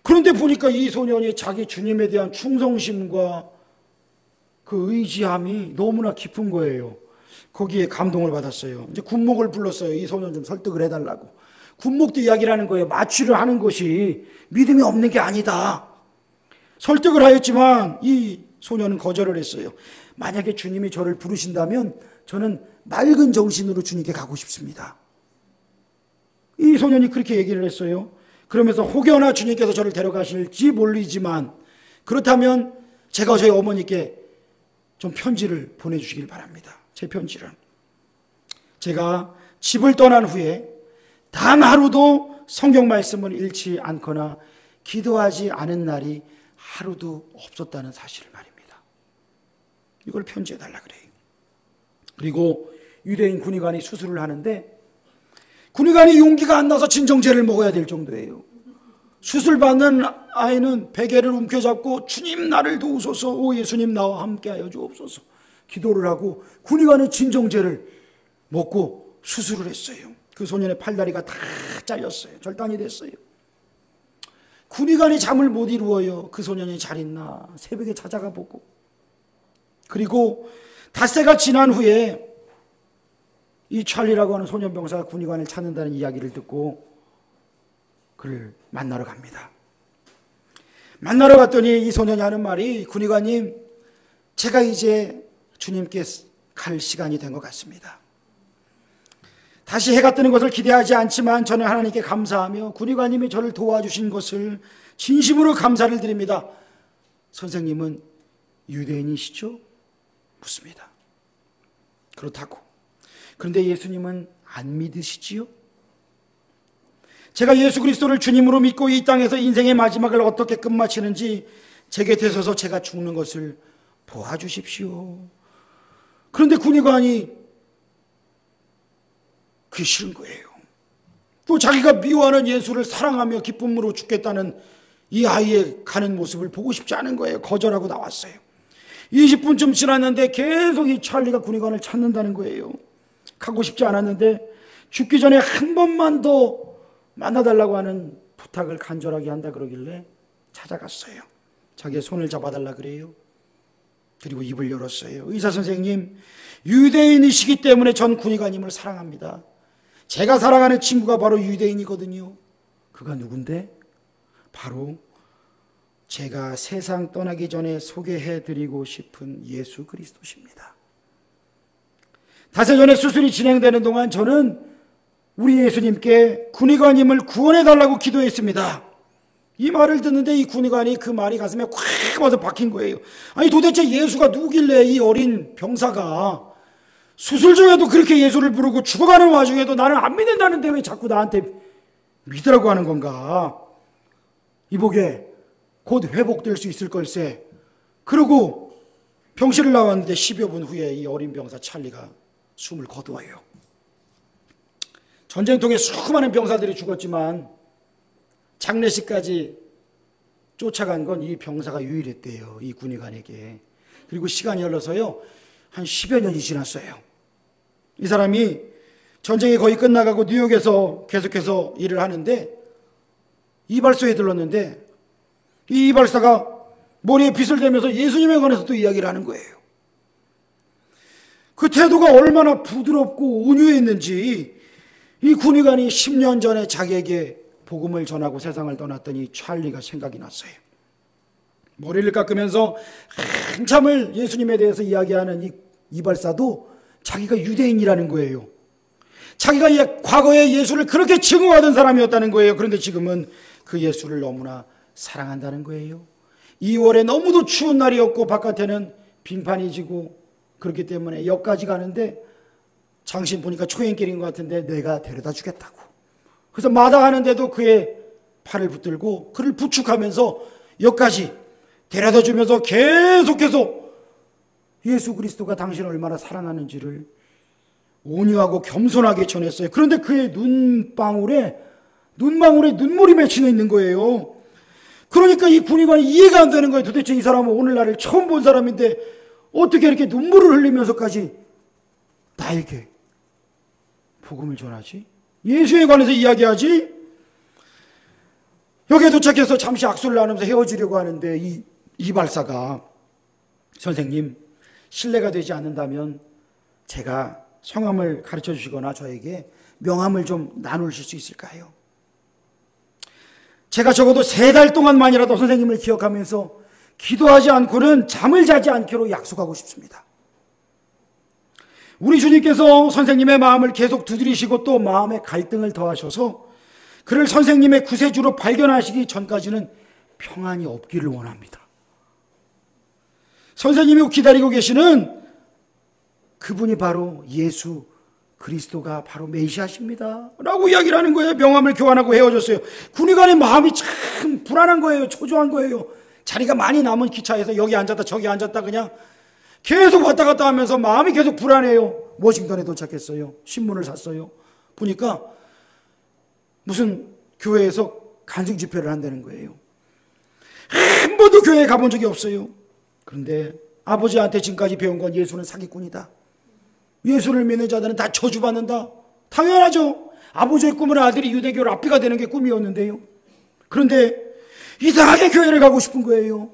그런데 보니까 이 소년이 자기 주님에 대한 충성심과 그 의지함이 너무나 깊은 거예요. 거기에 감동을 받았어요. 이제 군목을 불렀어요. 이 소년 좀 설득을 해달라고. 군목도 이야기를 하는 거예요. 마취를 하는 것이 믿음이 없는 게 아니다. 설득을 하였지만 이 소년은 거절을 했어요. 만약에 주님이 저를 부르신다면 저는 맑은 정신으로 주님께 가고 싶습니다. 이 소년이 그렇게 얘기를 했어요. 그러면서 혹여나 주님께서 저를 데려가실지 모르지만 그렇다면 제가 저희 어머니께 좀 편지를 보내주시길 바랍니다. 제 편지를. 제가 집을 떠난 후에 단 하루도 성경 말씀을 읽지 않거나 기도하지 않은 날이 하루도 없었다는 사실을 말입니다. 이걸 편지해 달라 그래요. 그리고 유대인 군의관이 수술을 하는데 군의관이 용기가 안 나서 진정제를 먹어야 될 정도예요. 수술받는 아이는 베개를 움켜잡고 주님 나를 도우소서, 오 예수님 나와 함께하여 주옵소서 기도를 하고 군의관은 진정제를 먹고 수술을 했어요. 그 소년의 팔다리가 다 잘렸어요. 절단이 됐어요. 군의관이 잠을 못 이루어요. 그 소년이 잘 있나 새벽에 찾아가 보고. 그리고 닷새가 지난 후에 이 찰리라고 하는 소년병사가 군의관을 찾는다는 이야기를 듣고 그를 만나러 갑니다. 만나러 갔더니 이 소년이 하는 말이, 군의관님, 제가 이제 주님께 갈 시간이 된 것 같습니다. 다시 해가 뜨는 것을 기대하지 않지만 저는 하나님께 감사하며 군의관님이 저를 도와주신 것을 진심으로 감사를 드립니다. 선생님은 유대인이시죠? 묻습니다. 그렇다고. 그런데 예수님은 안 믿으시지요? 제가 예수 그리스도를 주님으로 믿고 이 땅에서 인생의 마지막을 어떻게 끝마치는지 제 곁에 서서 제가 죽는 것을 도와주십시오. 그런데 군의관이 그게 싫은 거예요. 또 자기가 미워하는 예수를 사랑하며 기쁨으로 죽겠다는 이 아이의 가는 모습을 보고 싶지 않은 거예요. 거절하고 나왔어요. 20분쯤 지났는데 계속 이 찰리가 군의관을 찾는다는 거예요. 가고 싶지 않았는데 죽기 전에 한 번만 더 만나달라고 하는 부탁을 간절하게 한다 그러길래 찾아갔어요. 자기의 손을 잡아달라 그래요. 그리고 입을 열었어요. 의사 선생님, 유대인이시기 때문에 전 군의관님을 사랑합니다. 제가 사랑하는 친구가 바로 유대인이거든요. 그가 누군데? 바로 제가 세상 떠나기 전에 소개해드리고 싶은 예수 그리스도십니다. 닷새 전에 수술이 진행되는 동안 저는 우리 예수님께 군의관님을 구원해달라고 기도했습니다. 이 말을 듣는데 이 군의관이 그 말이 가슴에 콱 와서 박힌 거예요. 아니 도대체 예수가 누구길래 이 어린 병사가 수술 중에도 그렇게 예수를 부르고 죽어가는 와중에도 나는 안 믿는다는데 왜 자꾸 나한테 믿으라고 하는 건가? 이보게 곧 회복될 수 있을 걸세. 그러고 병실을 나왔는데 10여 분 후에 이 어린 병사 찰리가 숨을 거두어요. 전쟁통에 수많은 병사들이 죽었지만 장례식까지 쫓아간 건 이 병사가 유일했대요. 이 군의관에게. 그리고 시간이 흘러서요, 한 10여 년이 지났어요. 이 사람이 전쟁이 거의 끝나가고 뉴욕에서 계속해서 일을 하는데 이발소에 들렀는데 이 이발사가 머리에 빗을 대면서 예수님에 관해서 또 이야기를 하는 거예요. 그 태도가 얼마나 부드럽고 온유했는지 이 군의관이 10년 전에 자기에게 복음을 전하고 세상을 떠났던 이 찰리가 생각이 났어요. 머리를 깎으면서 한참을 예수님에 대해서 이야기하는 이 이발사도 자기가 유대인이라는 거예요. 자기가 과거에 예수를 그렇게 증오하던 사람이었다는 거예요. 그런데 지금은 그 예수를 너무나 사랑한다는 거예요. 2월에 너무도 추운 날이었고 바깥에는 빙판이 지고 그렇기 때문에 역까지 가는데 당신 보니까 초행길인 것 같은데 내가 데려다 주겠다고. 그래서 마다하는데도 그의 팔을 붙들고 그를 부축하면서 역까지 데려다 주면서 계속해서 예수 그리스도가 당신을 얼마나 사랑하는지를 온유하고 겸손하게 전했어요. 그런데 그의 눈망울에 눈물이 맺혀 있는 거예요. 그러니까 이 군의관이 이해가 안 되는 거예요. 도대체 이 사람은 오늘날을 처음 본 사람인데 어떻게 이렇게 눈물을 흘리면서까지 나에게 복음을 전하지? 예수에 관해서 이야기하지? 여기에 도착해서 잠시 악수를 나누면서 헤어지려고 하는데 이 이발사가 선생님, 신뢰가 되지 않는다면 제가 성함을 가르쳐 주시거나 저에게 명함을 좀 나누실 수 있을까요? 제가 적어도 3달 동안만이라도 선생님을 기억하면서 기도하지 않고는 잠을 자지 않기로 약속하고 싶습니다. 우리 주님께서 선생님의 마음을 계속 두드리시고 또 마음의 갈등을 더하셔서 그를 선생님의 구세주로 발견하시기 전까지는 평안이 없기를 원합니다. 선생님이 기다리고 계시는 그분이 바로 예수 그리스도가 바로 메시아십니다 라고 이야기를 하는 거예요. 명함을 교환하고 헤어졌어요. 군의관의 마음이 참 불안한 거예요. 초조한 거예요. 자리가 많이 남은 기차에서 여기 앉았다 저기 앉았다 그냥 계속 왔다 갔다 하면서 마음이 계속 불안해요. 워싱턴에 도착했어요. 신문을 샀어요. 보니까 무슨 교회에서 간증 집회를 한다는 거예요. 한 번도 교회에 가본 적이 없어요. 그런데 아버지한테 지금까지 배운 건 예수는 사기꾼이다. 예수를 믿는 자들은 다 저주받는다. 당연하죠. 아버지의 꿈은 아들이 유대교 랍비가 되는 게 꿈이었는데요. 그런데 이상하게 교회를 가고 싶은 거예요.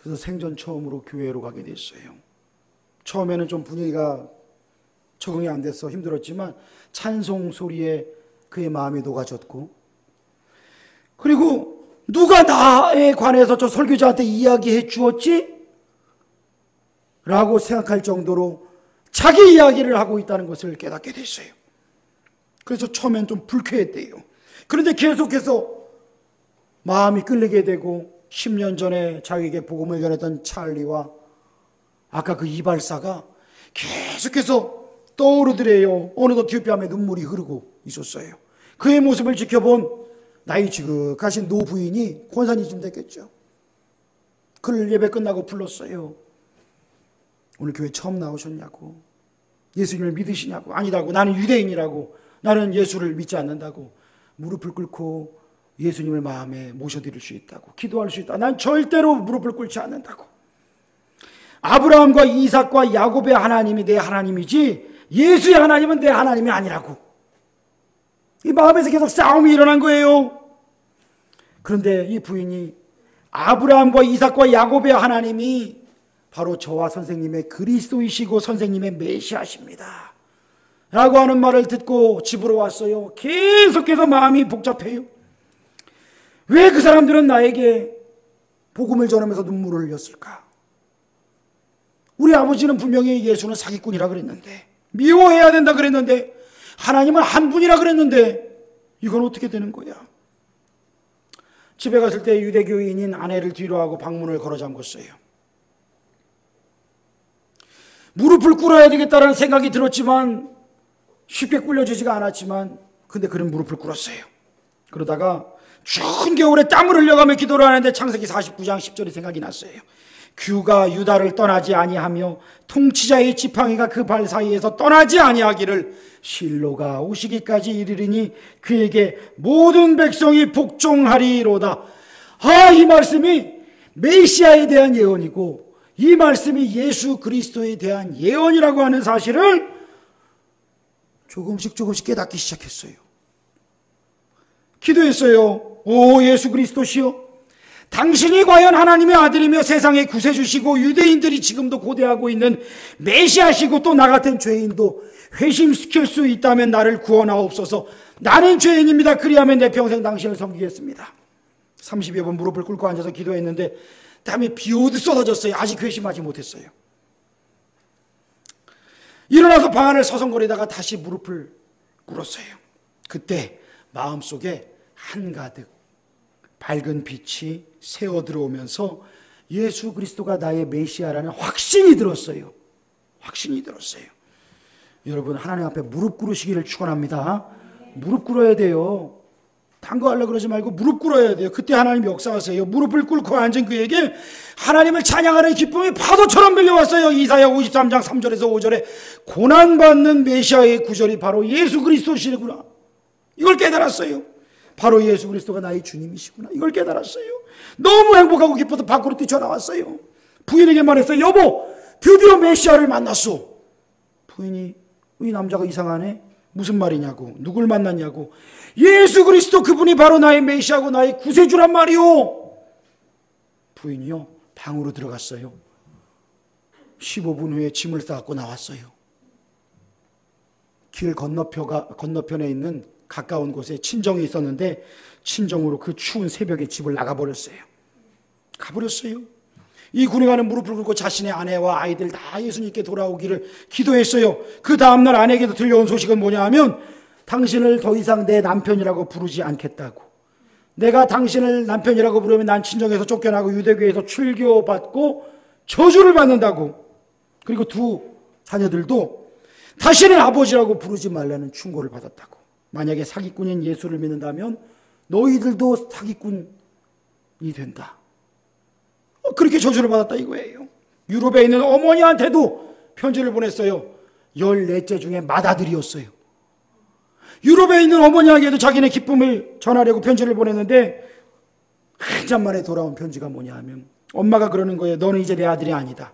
그래서 생전 처음으로 교회로 가게 됐어요. 처음에는 좀 분위기가 적응이 안 돼서 힘들었지만 찬송 소리에 그의 마음이 녹아졌고, 그리고 누가 나에 관해서 저 설교자한테 이야기해 주었지? 라고 생각할 정도로 자기 이야기를 하고 있다는 것을 깨닫게 됐어요. 그래서 처음엔 좀 불쾌했대요. 그런데 계속해서 마음이 끌리게 되고 10년 전에 자기에게 복음을 전했던 찰리와 아까 그 이발사가 계속해서 떠오르더래요. 어느덧 뒷뺨에 눈물이 흐르고 있었어요. 그의 모습을 지켜본 나이 지극하신 노 부인이 권사님쯤 됐겠죠. 그를 예배 끝나고 불렀어요. 오늘 교회 처음 나오셨냐고. 예수님을 믿으시냐고. 아니라고. 나는 유대인이라고. 나는 예수를 믿지 않는다고. 무릎을 꿇고 예수님을 마음에 모셔드릴 수 있다고. 기도할 수 있다. 난 절대로 무릎을 꿇지 않는다고. 아브라함과 이삭과 야곱의 하나님이 내 하나님이지 예수의 하나님은 내 하나님이 아니라고. 이 마음에서 계속 싸움이 일어난 거예요. 그런데 이 부인이 아브라함과 이삭과 야곱의 하나님이 바로 저와 선생님의 그리스도이시고 선생님의 메시아십니다 라고 하는 말을 듣고 집으로 왔어요. 계속해서 마음이 복잡해요. 왜 그 사람들은 나에게 복음을 전하면서 눈물을 흘렸을까? 우리 아버지는 분명히 예수는 사기꾼이라 그랬는데, 미워해야 된다 그랬는데, 하나님은 한 분이라 그랬는데, 이건 어떻게 되는 거야? 집에 갔을 때 유대교인인 아내를 뒤로 하고 방문을 걸어 잠궜어요. 무릎을 꿇어야 되겠다는 생각이 들었지만 쉽게 꿇려지지가 않았지만 근데 그는 무릎을 꿇었어요. 그러다가 추운 겨울에 땀을 흘려가며 기도를 하는데 창세기 49장 10절이 생각이 났어요. 규가 유다를 떠나지 아니하며 통치자의 지팡이가 그 발 사이에서 떠나지 아니하기를 실로가 오시기까지 이르리니 그에게 모든 백성이 복종하리로다. 이 말씀이 메시아에 대한 예언이고 이 말씀이 예수 그리스도에 대한 예언이라고 하는 사실을 조금씩 깨닫기 시작했어요. 기도했어요. 오 예수 그리스도시여, 당신이 과연 하나님의 아들이며 세상의 구세주시고 유대인들이 지금도 고대하고 있는 메시아시고 또 나 같은 죄인도 회심시킬 수 있다면 나를 구원하옵소서. 나는 죄인입니다. 그리하면 내 평생 당신을 섬기겠습니다. 30여 번 무릎을 꿇고 앉아서 기도했는데 땀이 비오듯 쏟아졌어요. 아직 회심하지 못했어요. 일어나서 방 안을 서성거리다가 다시 무릎을 꿇었어요. 그때 마음속에 한가득 밝은 빛이 새어 들어오면서 예수 그리스도가 나의 메시아라는 확신이 들었어요. 확신이 들었어요. 여러분, 하나님 앞에 무릎 꿇으시기를 축원합니다. 무릎 꿇어야 돼요. 딴 거 하려고 그러지 말고 무릎 꿇어야 돼요. 그때 하나님이 역사하세요. 무릎을 꿇고 앉은 그에게 하나님을 찬양하는 기쁨이 파도처럼 밀려왔어요. 이사야 53장 3절에서 5절에 고난받는 메시아의 구절이 바로 예수 그리스도시구나, 이걸 깨달았어요. 바로 예수 그리스도가 나의 주님이시구나, 이걸 깨달았어요. 너무 행복하고 기뻐서 밖으로 뛰쳐나왔어요. 부인에게 말했어요. 여보, 드디어 메시아를 만났어. 부인이 이 남자가 이상하네, 무슨 말이냐고, 누굴 만났냐고. 예수 그리스도, 그분이 바로 나의 메시아고 나의 구세주란 말이오. 부인이요 방으로 들어갔어요. 15분 후에 짐을 싸갖고 나왔어요. 길 건너편에 있는 가까운 곳에 친정이 있었는데 친정으로 그 추운 새벽에 집을 나가버렸어요. 가버렸어요. 이 군인가는 무릎을 꿇고 자신의 아내와 아이들 다 예수님께 돌아오기를 기도했어요. 그 다음날 아내에게도 들려온 소식은 뭐냐 하면 당신을 더 이상 내 남편이라고 부르지 않겠다고. 내가 당신을 남편이라고 부르면 난 친정에서 쫓겨나고 유대교에서 출교받고 저주를 받는다고. 그리고 두 자녀들도 다시는 아버지라고 부르지 말라는 충고를 받았다고. 만약에 사기꾼인 예수를 믿는다면 너희들도 사기꾼이 된다. 그렇게 저주를 받았다 이거예요. 유럽에 있는 어머니한테도 편지를 보냈어요. 14째 중에 맏아들이었어요. 유럽에 있는 어머니에게도 자기네 기쁨을 전하려고 편지를 보냈는데 한참 만에 돌아온 편지가 뭐냐 하면 엄마가 그러는 거예요. 너는 이제 내 아들이 아니다.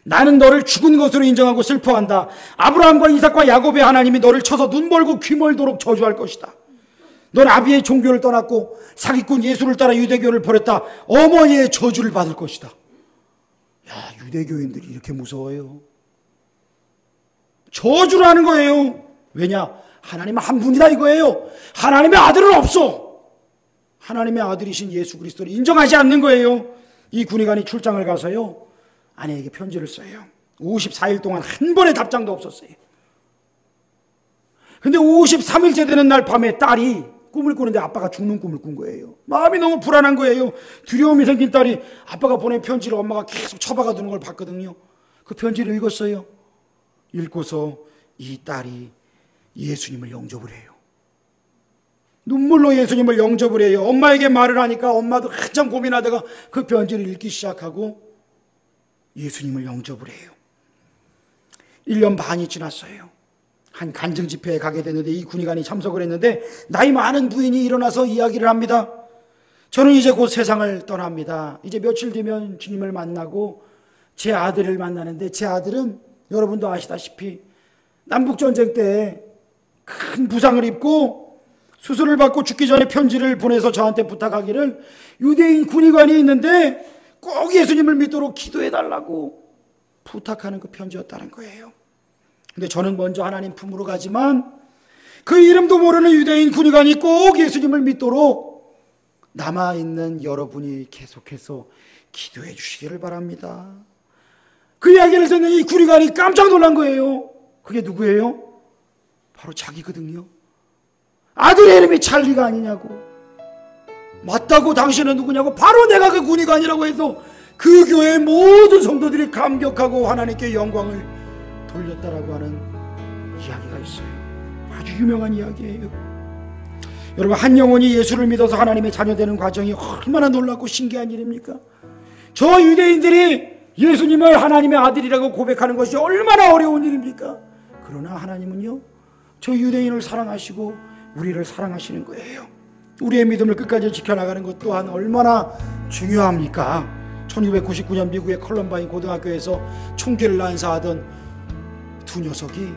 나는 너를 죽은 것으로 인정하고 슬퍼한다. 아브라함과 이삭과 야곱의 하나님이 너를 쳐서 눈 멀고 귀 멀도록 저주할 것이다. 넌 아비의 종교를 떠났고 사기꾼 예수를 따라 유대교를 버렸다. 어머니의 저주를 받을 것이다. 야, 유대교인들이 이렇게 무서워요. 저주를 하는 거예요. 왜냐? 하나님은 한 분이다 이거예요. 하나님의 아들은 없어. 하나님의 아들이신 예수 그리스도를 인정하지 않는 거예요. 이 군의관이 출장을 가서요 아내에게 편지를 써요. 54일 동안 한 번의 답장도 없었어요. 근데 53일째 되는 날 밤에 딸이 꿈을 꾸는데 아빠가 죽는 꿈을 꾼 거예요. 마음이 너무 불안한 거예요. 두려움이 생긴 딸이 아빠가 보낸 편지를 엄마가 계속 처박아 두는 걸 봤거든요. 그 편지를 읽었어요. 읽고서 이 딸이 예수님을 영접을 해요. 눈물로 예수님을 영접을 해요. 엄마에게 말을 하니까 엄마도 한참 고민하다가 그 편지를 읽기 시작하고 예수님을 영접을 해요. 1년 반이 지났어요. 한 간증 집회에 가게 됐는데 이 군의관이 참석을 했는데 나이 많은 부인이 일어나서 이야기를 합니다. 저는 이제 곧 세상을 떠납니다. 이제 며칠 뒤면 주님을 만나고 제 아들을 만나는데 제 아들은 여러분도 아시다시피 남북전쟁 때 큰 부상을 입고 수술을 받고 죽기 전에 편지를 보내서 저한테 부탁하기를 유대인 군의관이 있는데 꼭 예수님을 믿도록 기도해달라고 부탁하는 그 편지였다는 거예요. 근데 저는 먼저 하나님 품으로 가지만 그 이름도 모르는 유대인 군의관이 꼭 예수님을 믿도록 남아있는 여러분이 계속해서 기도해 주시기를 바랍니다. 그 이야기를 듣는 이 군의관이 깜짝 놀란 거예요. 그게 누구예요? 바로 자기거든요. 아들의 이름이 찰리가 아니냐고. 맞다고, 당신은 누구냐고. 바로 내가 그 군의관이라고 해서 그 교회의 모든 성도들이 감격하고 하나님께 영광을 돌렸다라고 하는 이야기가 있어요. 아주 유명한 이야기예요. 여러분, 한 영혼이 예수를 믿어서 하나님의 자녀 되는 과정이 얼마나 놀랍고 신기한 일입니까? 저 유대인들이 예수님을 하나님의 아들이라고 고백하는 것이 얼마나 어려운 일입니까? 그러나 하나님은요, 저 유대인을 사랑하시고 우리를 사랑하시는 거예요. 우리의 믿음을 끝까지 지켜나가는 것 또한 얼마나 중요합니까? 1999년 미국의 컬럼바인 고등학교에서 총기를 난사하던 두 녀석이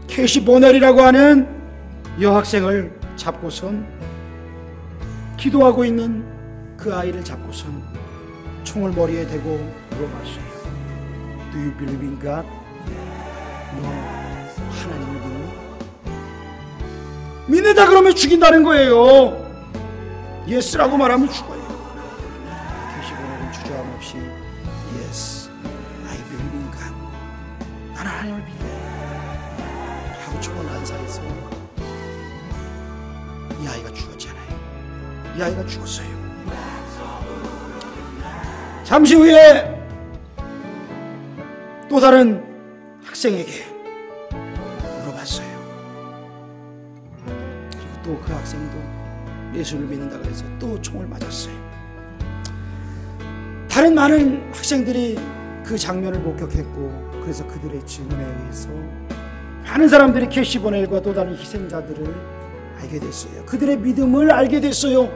캐시 보넬이라고 하는 여학생을 잡고선, 기도하고 있는 그 아이를 잡고선 총을 머리에 대고 물어봤어요. Do you believe in God? 너 하나님을 믿니? 믿는다 그러면 죽인다는 거예요. Yes라고 말하면 죽어요. 캐시 보넬은 주저함 없이 Yes, I believe in God. 나는 하나님을 믿어 하고 총을 난사해서 이 아이가 죽었잖아요. 이 아이가 죽었어요. 잠시 후에 또 다른 학생에게 물어봤어요. 그리고 또 그 학생도 예수를 믿는다고 해서 또 총을 맞았어요. 다른 많은 학생들이 그 장면을 목격했고, 그래서 그들의 증언에 의해서 많은 사람들이 캐시 보넬과 또 다른 희생자들을 알게 됐어요. 그들의 믿음을 알게 됐어요.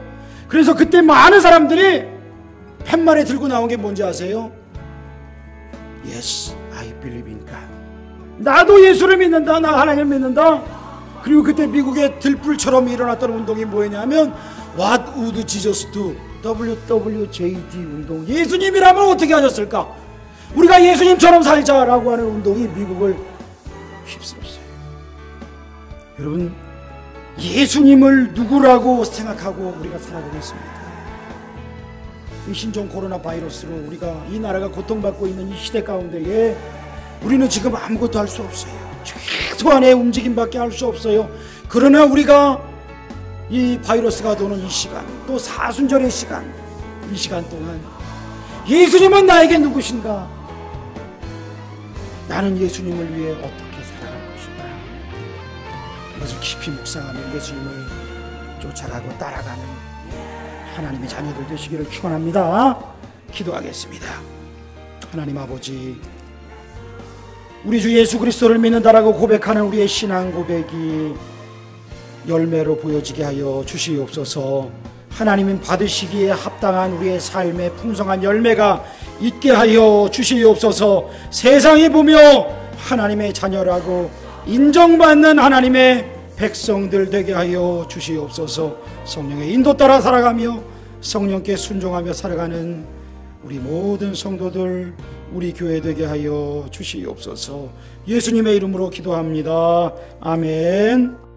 그래서 그때 많은 사람들이 팻말에 들고 나온 게 뭔지 아세요? Yes, I believe in God. 나도 예수를 믿는다. 나 하나님을 믿는다. 그리고 그때 미국의 들불처럼 일어났던 운동이 뭐였냐면 What would Jesus do? WWJD 운동. 예수님이라면 어떻게 하셨을까? 우리가 예수님처럼 살자라고 하는 운동이 미국을 휩쓸었어요. 여러분, 예수님을 누구라고 생각하고 우리가 살아가고 있습니다. 이 신종 코로나 바이러스로 우리가 이 나라가 고통받고 있는 이 시대 가운데에 우리는 지금 아무것도 할 수 없어요. 최소한의 움직임밖에 할 수 없어요. 그러나 우리가 이 바이러스가 도는 이 시간, 또 사순절의 시간, 이 시간 동안 예수님은 나에게 누구신가? 나는 예수님을 위해 어떻게 살아갈 것인가? 이것을 깊이 묵상하며 예수님을 쫓아가고 따라가는 하나님의 자녀들 되시기를 축원합니다. 기도하겠습니다. 하나님 아버지, 우리 주 예수 그리스도를 믿는다라고 고백하는 우리의 신앙 고백이 열매로 보여지게 하여 주시옵소서. 하나님은 받으시기에 합당한 우리의 삶의 풍성한 열매가 있게 하여 주시옵소서. 세상이 보며 하나님의 자녀라고 인정받는 하나님의 백성들 되게 하여 주시옵소서. 성령의 인도 따라 살아가며 성령께 순종하며 살아가는 우리 모든 성도들, 우리 교회 되게 하여 주시옵소서. 예수님의 이름으로 기도합니다. 아멘.